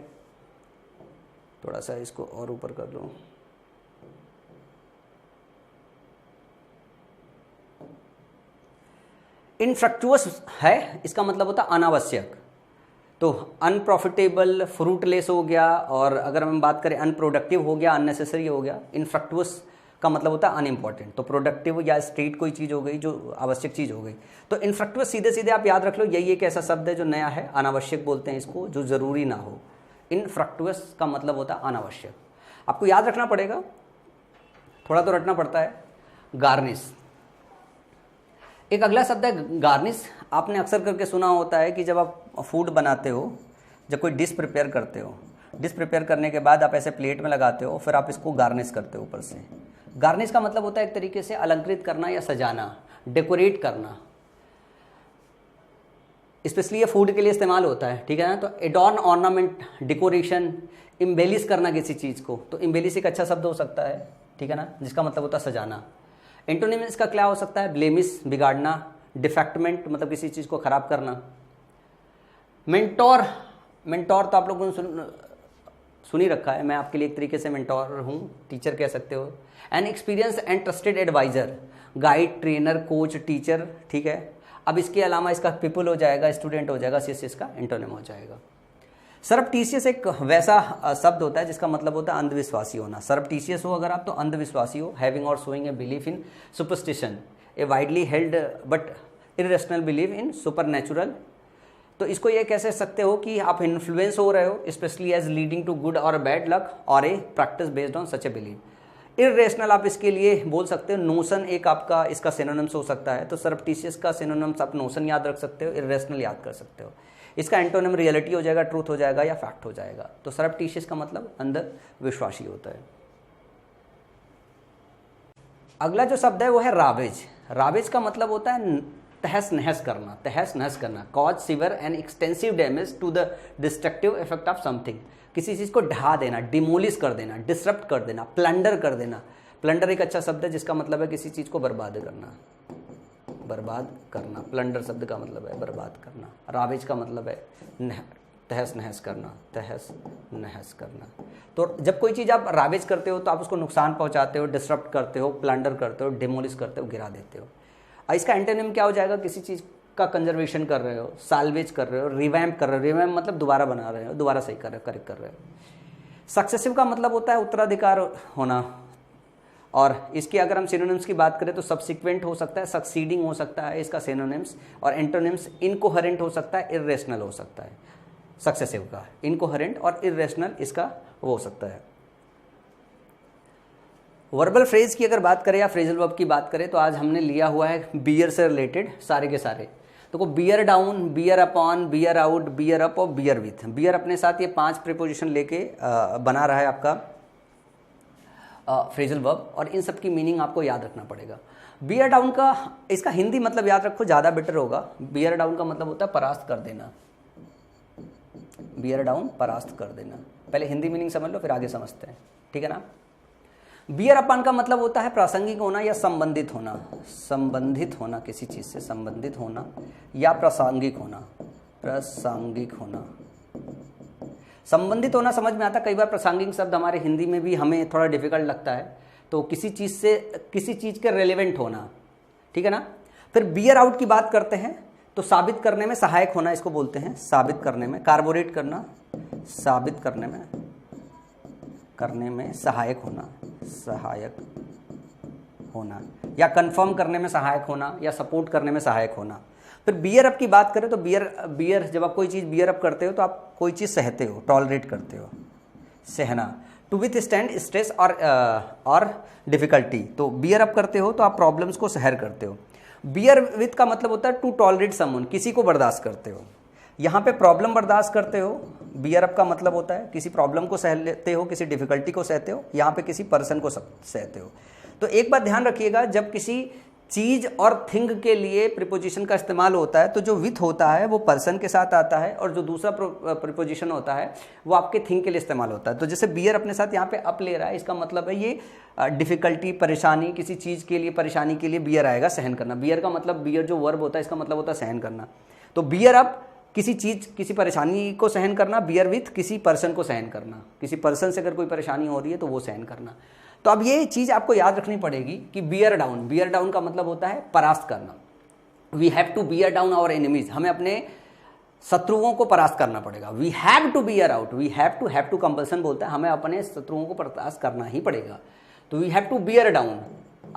थोड़ा सा इसको और ऊपर कर लूँ। इनफ्रक्चुअस है, इसका मतलब होता है अनावश्यक। तो अनप्रॉफिटेबल, फ्रूटलेस हो गया, और अगर हम बात करें अनप्रोडक्टिव हो गया, अननेसेसरी हो गया। इनफ्रक्चुअस का मतलब होता है अनइम्पॉर्टेंट। तो प्रोडक्टिव या स्ट्रेट कोई चीज़ हो गई जो आवश्यक चीज़ हो गई। तो इनफ्रक्चुअस सीधे सीधे आप याद रख लो, यही एक ऐसा शब्द है जो नया है, अनावश्यक बोलते हैं इसको, जो ज़रूरी ना हो। इनफ्रक्चुअस का मतलब होता है अनावश्यक। आपको याद रखना पड़ेगा, थोड़ा तो रटना पड़ता है। गार्निश, एक अगला शब्द है गार्निश। आपने अक्सर करके सुना होता है कि जब आप फूड बनाते हो, जब कोई डिश प्रिपेयर करते हो, डिश प्रिपेयर करने के बाद आप ऐसे प्लेट में लगाते हो, फिर आप इसको गार्निश करते हो ऊपर से। गार्निश का मतलब होता है एक तरीके से अलंकृत करना या सजाना, डेकोरेट करना। स्पेशली ये फूड के लिए इस्तेमाल होता है, ठीक है ना। तो एडॉर्न, ऑर्नामेंट, डेकोरेशन, इम्बेलिश करना किसी चीज़ को। तो इम्बेलिश एक अच्छा शब्द हो सकता है, ठीक है ना, जिसका मतलब होता है सजाना। एंटोनिम इसका क्या हो सकता है? ब्लेमिश, बिगाड़ना। डिफेक्टमेंट मतलब किसी चीज़ को खराब करना। मेंटोर, मेंटोर तो आप लोगों ने सुनी रखा है, मैं आपके लिए एक तरीके से मेंटोर हूँ, टीचर कह सकते हो। An experience and trusted adviser, guide, trainer, coach, teacher, ठीक है। अब इसके अलावा इसका पीपल हो जाएगा, स्टूडेंट हो जाएगा, सी इसका एंटोनिम हो जाएगा। सरप्टीशियस एक वैसा शब्द होता है जिसका मतलब होता है अंधविश्वासी होना। सरप्टीशियस हो अगर आप तो अंधविश्वासी हो। हैविंग और showing a belief in superstition, A widely held but irrational believe in supernatural. तो इसको ये कह सकते हो कि आप इन्फ्लुएंस हो रहे हो, especially as leading to good or bad luck or a practice based on such a believe. Irrational आप इसके लिए बोल सकते हो। नोशन एक आपका इसका सिनोनिम्स हो सकता है। तो सरप्टीशियस का सिनोनिम्स आप नोशन याद रख सकते हो, इरेशनल याद कर सकते हो। इसका एंटोनिम रियलिटी हो जाएगा, ट्रूथ हो जाएगा या फैक्ट हो जाएगा। तो सरप्टीशियस का मतलब अंदर विश्वासी होता है। अगला जो शब्द है वो है रावेज। रावेज का मतलब होता है तहस नहस करना, तहस नहस करना। Cause severe and extensive damage to the destructive effect of something, किसी चीज़ को ढा देना, डिमोलिश कर देना, डिसरप्ट कर देना, प्लंडर कर देना। प्लंडर एक अच्छा शब्द है जिसका मतलब है किसी चीज़ को बर्बाद करना, बर्बाद करना। प्लंडर शब्द का मतलब है बर्बाद करना। रावेज का मतलब है तहस नहस करना, तहस नहस करना। तो जब कोई चीज़ आप रावेज करते हो तो आप उसको नुकसान पहुंचाते हो, डिसरप्ट करते हो, प्लंडर करते हो, डिमोलिश करते हो, गिरा देते हो। इसका एंटोनिम क्या हो जाएगा? किसी चीज़ का कंजर्वेशन कर रहे हो, साल्वेज कर रहे हो, रिवैम्प कर रहे हो। रिवैम्प मतलब दोबारा बना रहे हो, दोबारा सही कर रहे हो, करेक्ट कर रहे हो। सक्सेसिव का मतलब होता है उत्तराधिकार होना। और इसकी अगर हम सिनोनिम्स की बात करें तो सब्सिक्वेंट हो सकता है, सक्सीडिंग हो सकता है इसका सिनोनिम्स। और एंटोनिम्स इनकोहेरेंट हो सकता है, इर्रेशनल हो सकता है। सक्सेसिव का इनकोहेरेंट और इर्रेशनल इसका वो हो सकता है। वर्बल फ्रेज की अगर बात करें या फ्रेजल वर्ब की बात करें तो आज हमने लिया हुआ है बियर से रिलेटेड सारे के सारे। तो bear down, bear upon, bear out, bear up और बियर विथ। बियर अपने साथ ये 5 प्रीपोजिशन लेके बना रहा है आपका फ्रेजल वर्ब, और इन सब की मीनिंग आपको याद रखना पड़ेगा। बियर डाउन का इसका हिंदी मतलब याद रखो, ज़्यादा बेटर होगा। बियर डाउन का मतलब होता है परास्त कर देना। बियर डाउन, परास्त कर देना। पहले हिंदी मीनिंग समझ लो, फिर आगे समझते हैं, ठीक है ना। बियर अपान का मतलब होता है प्रासंगिक होना या संबंधित होना। संबंधित होना, किसी चीज़ से संबंधित होना या प्रासंगिक होना। प्रासंगिक होना, संबंधित होना समझ में आता। कई बार प्रासंगिक शब्द हमारे हिंदी में भी हमें थोड़ा डिफिकल्ट लगता है। तो किसी चीज़ से, किसी चीज़ के रेलेवेंट होना, ठीक है ना। फिर बियर आउट की बात करते हैं तो साबित करने में सहायक होना इसको बोलते हैं। साबित करने में, कार्बोरेट करना, साबित करने में सहायक होना, सहायक होना, या कंफर्म करने में सहायक होना, या सपोर्ट करने में सहायक होना। फिर बियर अप की बात करें तो बियर जब आप कोई चीज़ बियर अप करते हो तो आप कोई चीज़ सहते हो, टॉलरेट करते हो, सहना। टू विथ स्टैंड स्ट्रेस और डिफिकल्टी। तो बियर अप करते हो तो आप प्रॉब्लम्स को सहर करते हो। बियर विथ का मतलब होता है टू टॉलरेट समवन, किसी को बर्दाश्त करते हो। यहाँ पे प्रॉब्लम बर्दाश्त करते हो। बियर अप का मतलब होता है किसी प्रॉब्लम को सह लेते हो, किसी डिफिकल्टी को सहते हो। यहाँ पे किसी पर्सन को सहते हो। तो एक बात ध्यान रखिएगा, जब किसी चीज और थिंग के लिए प्रीपोजिशन का इस्तेमाल होता है, तो जो विथ होता है वो पर्सन के साथ आता है, और जो दूसरा प्रीपोजिशन होता है वो आपके थिंग के लिए इस्तेमाल होता है। तो जैसे बियर अपने साथ यहाँ पे अप ले रहा है, इसका मतलब है ये डिफिकल्टी, परेशानी, किसी चीज़ के लिए परेशानी के लिए बियर आएगा, सहन करना। बियर का मतलब, बियर जो वर्ब होता है इसका मतलब होता है सहन करना। तो बियर अप किसी चीज़, किसी परेशानी को सहन करना, बियर विथ किसी पर्सन को सहन करना, किसी पर्सन से अगर कोई परेशानी हो रही है तो वो सहन करना। तो अब ये चीज़ आपको याद रखनी पड़ेगी कि बियर डाउन, बियर डाउन का मतलब होता है परास्त करना। We have to bear down our enemies, हमें अपने शत्रुओं को परास्त करना पड़ेगा। We have to bear out, we have to compulsion बोलता है, हमें अपने शत्रुओं को परास्त करना ही पड़ेगा। तो we have to bear down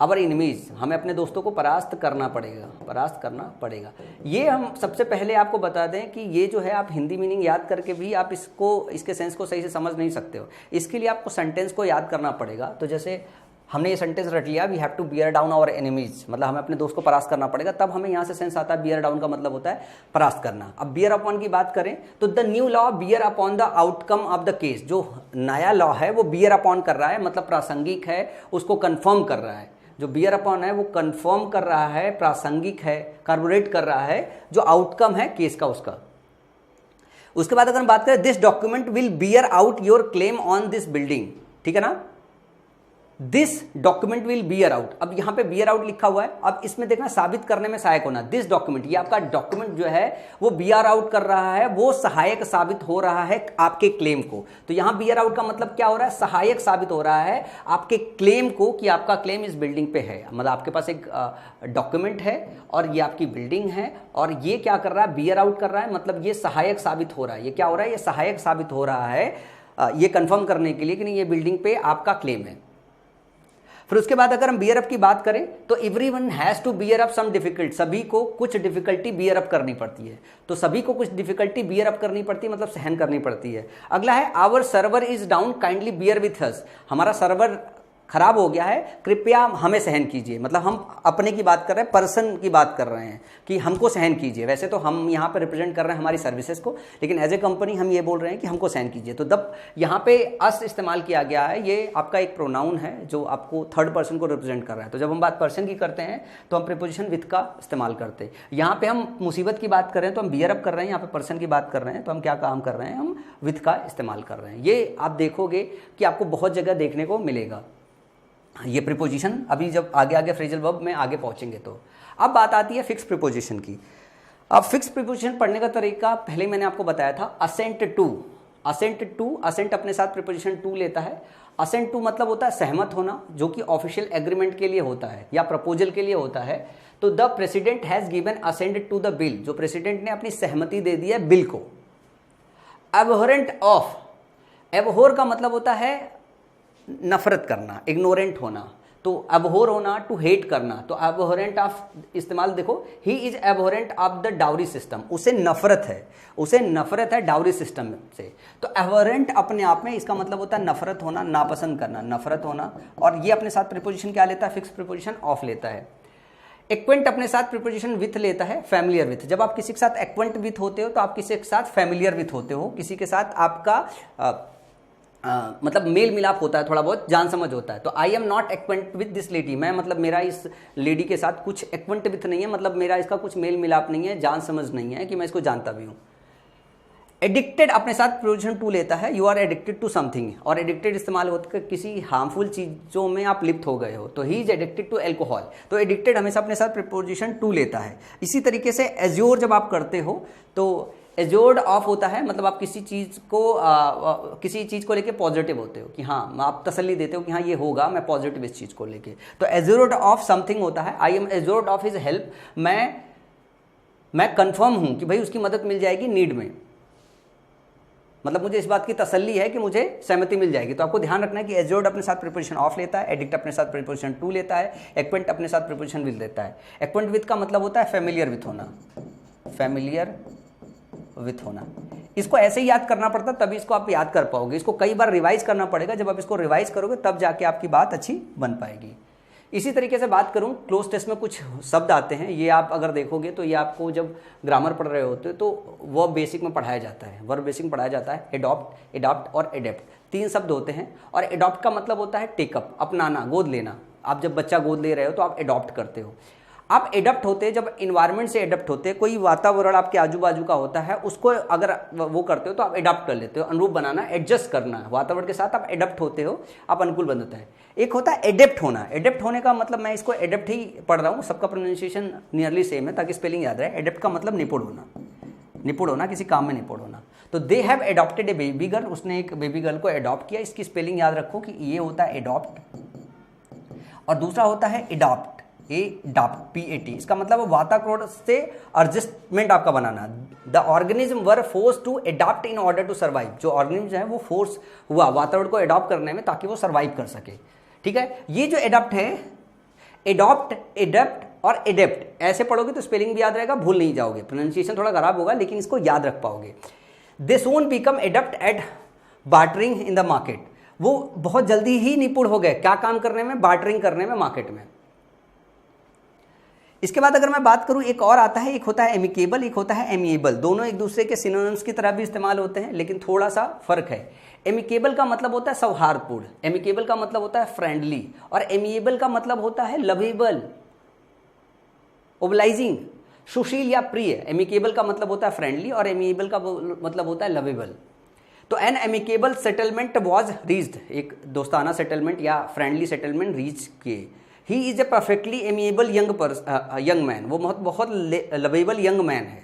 our enemies, हमें अपने दोस्तों को परास्त करना पड़ेगा, परास्त करना पड़ेगा। ये हम सबसे पहले आपको बता दें कि ये जो है आप हिंदी मीनिंग याद करके भी आप इसको, इसके सेंस को सही से समझ नहीं सकते हो। इसके लिए आपको सेंटेंस को याद करना पड़ेगा। तो जैसे हमने ये सेंटेंस रट लिया, we have to bear down our enemies, मतलब हमें अपने दोस्त को परास्त करना पड़ेगा, तब हमें यहाँ से सेंस आता है बियर डाउन का मतलब होता है परास्त करना। अब बियर अपॉन की बात करें तो the new law bear upon the outcome of the case, जो नया लॉ है वो बियर अपॉन कर रहा है, मतलब प्रासंगिक है, उसको कन्फर्म कर रहा है। जो बियर अपॉन है वो कंफर्म कर रहा है, प्रासंगिक है, कार्बोरेट कर रहा है जो आउटकम है केस का उसका। उसके बाद अगर हम बात करें, this document will beer out your claim on this building, ठीक है ना, this document will beer out. अब यहां पे बियर आउट लिखा हुआ है, अब इसमें देखना साबित करने में सहायक होना। दिस डॉक्यूमेंट, ये आपका डॉक्यूमेंट जो है वो बियर आउट कर रहा है, वो सहायक साबित हो रहा है आपके क्लेम को। तो यहां बियर आउट का मतलब क्या हो रहा है, सहायक साबित हो रहा है आपके क्लेम को कि आपका क्लेम इस बिल्डिंग पे है। मतलब आपके पास एक डॉक्यूमेंट है और ये आपकी बिल्डिंग है, और ये क्या कर रहा है, बियर आउट कर रहा है, मतलब ये सहायक साबित हो रहा है। ये क्या हो रहा है, ये सहायक साबित हो रहा है ये कंफर्म करने के लिए कि नहीं, ये बिल्डिंग पे आपका क्लेम है। फिर उसके बाद अगर हम बियर अप की बात करें तो everyone has to bear up some difficult, सभी को कुछ डिफिकल्टी बियर अप करनी पड़ती है। तो सभी को कुछ डिफिकल्टी बियर अप करनी पड़ती है, मतलब सहन करनी पड़ती है। अगला है our server is down kindly bear with us, हमारा सर्वर खराब हो गया है, कृपया हमें सहन कीजिए। मतलब हम अपने की बात कर रहे हैं, पर्सन की बात कर रहे हैं कि हमको सहन कीजिए। वैसे तो हम यहाँ पे रिप्रेजेंट कर रहे हैं हमारी सर्विसेज को, लेकिन एज ए कंपनी हम ये बोल रहे हैं कि हमको सहन कीजिए। तो जब यहाँ पे अस इस्तेमाल किया गया है, ये आपका एक प्रोनाउन है जो आपको थर्ड पर्सन को रिप्रेजेंट कर रहा है। तो जब हम बात पर्सन की करते हैं तो हम प्रीपोजिशन विथ का इस्तेमाल करते हैं। यहाँ पे हम मुसीबत की बात कर रहे हैं तो हम बियर अप कर रहे हैं, यहाँ पे पर्सन की बात कर रहे हैं तो हम क्या काम कर रहे हैं, हम विथ का इस्तेमाल कर रहे हैं। ये आप देखोगे कि आपको बहुत जगह देखने को मिलेगा ये प्रीपोजिशन। अभी जब आगे आगे फ्रेजल वर्ब में आगे पहुंचेंगे तो अब बात आती है फिक्स प्रीपोजिशन की। अब फिक्स प्रीपोजिशन पढ़ने का तरीका पहले मैंने आपको बताया था, assent to. Assent to, assent अपने साथ प्रीपोजिशन टू लेता है। असेंट टू मतलब होता है सहमत होना, जो कि ऑफिशियल एग्रीमेंट के लिए होता है या प्रपोजल के लिए होता है। तो the president has given assent to the bill, जो प्रेसिडेंट ने अपनी सहमति दे दी है बिल को। एबहोरेंट ऑफ, एबहोर का मतलब होता है नफरत करना, इग्नोरेंट होना। तो एबहोर होना, टू हेट करना। तो एबहोरेंट ऑफ इस्तेमाल देखो, he is abhorrent of the dowry system, उसे नफरत है, उसे नफरत है डाउरी सिस्टम से। तो एबहोरेंट अपने आप में इसका मतलब होता है नफरत होना, नापसंद करना, नफरत होना। और ये अपने साथ प्रीपोजिशन क्या लेता है, फिक्स प्रीपोजिशन ऑफ लेता है। एक्वेंट अपने साथ प्रीपोजिशन विथ लेता है, फैमिलियर विथ। जब आप किसी के साथ एक्वेंट विथ होते हो तो आप किसी के साथ फैमिलियर विथ होते हो, किसी के साथ आपका मतलब मेल मिलाप होता है, थोड़ा बहुत जान समझ होता है। तो I am not acquaint with this lady, मैं मतलब मेरा इस लेडी के साथ कुछ एक्वेंट विथ नहीं है, मतलब मेरा इसका कुछ मेल मिलाप नहीं है, जान समझ नहीं है कि मैं इसको जानता भी हूँ। एडिक्टेड अपने साथ प्रीपोजिशन टू लेता है, you are addicted to something. और एडिक्टेड इस्तेमाल होता है किसी हार्मफुल चीज़ों में आप लिप्त हो गए हो, तो he is addicted to alcohol. तो एडिक्टेड हमेशा अपने साथ प्रीपोजिशन टू लेता है। इसी तरीके से एज्योर जब आप करते हो तो एज्योर्ड ऑफ होता है, मतलब आप किसी चीज़ को लेके पॉजिटिव होते हो कि हाँ, आप तसल्ली देते हो कि हाँ ये होगा, मैं पॉजिटिव इस चीज़ को लेके। तो एज्योर्ड ऑफ समथिंग होता है, I am assured of his help, मैं कंफर्म हूँ कि भाई उसकी मदद मिल जाएगी नीड में, मतलब मुझे इस बात की तसल्ली है कि मुझे सहमति मिल जाएगी। तो आपको ध्यान रखना है कि एज्योर्ड अपने साथ प्रीपोजिशन ऑफ लेता है, एडिक्ट अपने साथ प्रीपोजिशन टू लेता है, एक्वेंट अपने साथ प्रीपोजिशन विथ लेता है। एक्वेंट विथ का मतलब होता है फैमिलियर विथ होना, फैमिलियर विथ होना। इसको ऐसे ही याद करना पड़ता, तभी इसको आप याद कर पाओगे। इसको कई बार रिवाइज करना पड़ेगा, जब आप इसको रिवाइज करोगे तब जाके आपकी बात अच्छी बन पाएगी। इसी तरीके से बात करूं, क्लोज टेस्ट में कुछ शब्द आते हैं, ये आप अगर देखोगे तो ये आपको जब ग्रामर पढ़ रहे होते तो वर्ब बेसिक में पढ़ाया जाता है, वर्ब बेसिक में पढ़ाया जाता है। एडॉप्ट, एडॉप्ट और एडेप्ट, तीन शब्द होते हैं। और एडॉप्ट का मतलब होता है टेकअप, अपनाना, गोद लेना। आप जब बच्चा गोद ले रहे हो तो आप एडॉप्ट करते हो। आप एडप्ट होते हैं, जब इन्वायरमेंट से एडप्ट होते हैं, कोई वातावरण आपके आजू बाजू का होता है, उसको अगर वो करते हो तो आप एडप्ट कर लेते हो, अनुरूप बनाना, एडजस्ट करना, वातावरण के साथ आप एडप्ट होते हो, आप अनुकूल बन होता है। एक होता है एडेप्ट होना। एडेप्ट होने का मतलब, मैं इसको एडेप्ट ही पढ़ रहा हूँ, सबका प्रोनाउंसिएशन नियरली सेम है ताकि स्पेलिंग याद रहे। एडेप्ट का मतलब निपुण होना, निपुण होना, किसी काम में निपुण होना। तो they have adopted A baby girl, उसने एक बेबी गर्ल को एडॉप्ट किया। इसकी स्पेलिंग याद रखो कि ये होता है एडॉप्ट और दूसरा होता है एडॉप्ट, PAT। इसका मतलब वातावरण से एडजस्टमेंट आपका बनाना। The organism were force to adopt in order to survive. जो ऑर्गेनिज्म है वो फोर्स हुआ वातावरण को एडॉप्ट करने में ताकि वो सर्वाइव कर सके। ठीक है, ये जो एडॉप्ट है, एडॉप्ट, एडप्ट और एडेप्ट, ऐसे पढ़ोगे तो स्पेलिंग भी याद रहेगा, भूल नहीं जाओगे। प्रोनाउंसिएशन थोड़ा खराब होगा लेकिन इसको याद रख पाओगे। They soon become adept at bartering in the market. वो बहुत जल्दी ही निपुण हो गए, क्या काम करने में, बार्टरिंग करने में, मार्केट में। इसके बाद अगर मैं बात करूं, एक और आता है, एक होता है एमिकेबल, एक होता है एमिएबल। दोनों एक दूसरे के सिनोनिम्स की तरह भी इस्तेमाल होते हैं लेकिन थोड़ा सा फर्क है। एमिकेबल का मतलब होता है सौहार्दपूर्ण, एमिकेबल का मतलब होता है फ्रेंडली, और एमिएबल का मतलब होता है लवेबल, ओबलाइजिंग, सुशील या प्रिय। एमिकेबल का मतलब होता है फ्रेंडली और एमिएबल का मतलब होता है लवेबल। तो an amicable settlement was reached, एक दोस्ताना सेटलमेंट या फ्रेंडली सेटलमेंट रीच किए। He is a perfectly amiable young man, वो बहुत लवेबल यंग मैन है।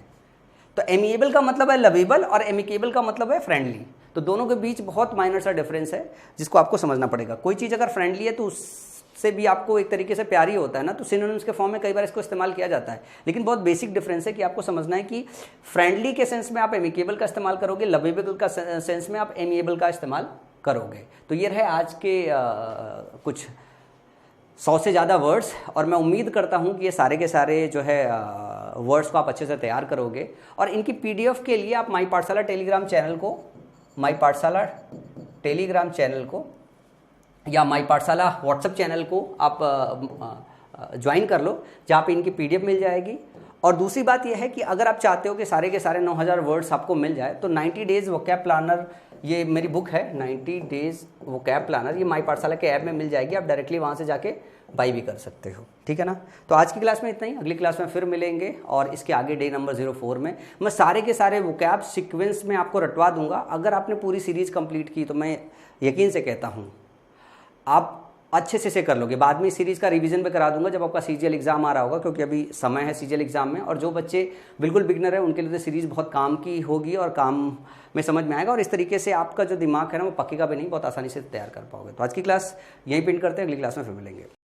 तो एमिएबल का मतलब है लवेबल और एमिकेबल का मतलब है फ्रेंडली। तो दोनों के बीच बहुत माइनर सा डिफरेंस है जिसको आपको समझना पड़ेगा। कोई चीज़ अगर फ्रेंडली है तो उससे भी आपको एक तरीके से प्यारी होता है ना, तो सिनोनिम्स के फॉर्म में कई बार इसको इस्तेमाल किया जाता है। लेकिन बहुत बेसिक डिफरेंस है कि आपको समझना है कि फ्रेंडली के सेंस में आप एमिकेबल का इस्तेमाल करोगे, लवेबल का सेंस में आप एमिएबल का इस्तेमाल करोगे। तो ये रहे आज के कुछ 100 से ज़्यादा वर्ड्स, और मैं उम्मीद करता हूँ कि ये सारे के सारे जो है वर्ड्स को आप अच्छे से तैयार करोगे। और इनकी PDF के लिए आप माई पाठशाला टेलीग्राम चैनल को, माई पाठशाला टेलीग्राम चैनल को या माई पाठशाला व्हाट्सएप चैनल को आप ज्वाइन कर लो, जहाँ पे इनकी PDF मिल जाएगी। और दूसरी बात यह है कि अगर आप चाहते हो कि सारे के सारे 9000 वर्ड्स आपको मिल जाए तो 90 डेज वोकैब प्लानर, ये मेरी बुक है 90 डेज वोकैब प्लानर, ये माई पाठशाला के ऐप में मिल जाएगी। आप डायरेक्टली वहाँ से जाके बाई भी कर सकते हो। ठीक है ना। तो आज की क्लास में इतना ही, अगली क्लास में फिर मिलेंगे और इसके आगे डे नंबर 04 में मैं सारे के सारे वोकैब सीक्वेंस में आपको रटवा दूंगा। अगर आपने पूरी सीरीज कंप्लीट की तो मैं यकीन से कहता हूँ आप अच्छे से कर लोगे। बाद में इस सीरीज़ का रिवीजन भी करा दूंगा जब आपका CGL एग्जाम आ रहा होगा, क्योंकि अभी समय है CGL एग्जाम में। और जो बच्चे बिल्कुल बिगनर है उनके लिए तो सीरीज़ बहुत काम की होगी और काम में समझ में आएगा, और इस तरीके से आपका जो दिमाग है ना वो पकेगा भी नहीं, बहुत आसानी से तैयार कर पाओगे। तो आज की क्लास यहीं पिन करते हैं, अगली क्लास में फिर मिलेंगे।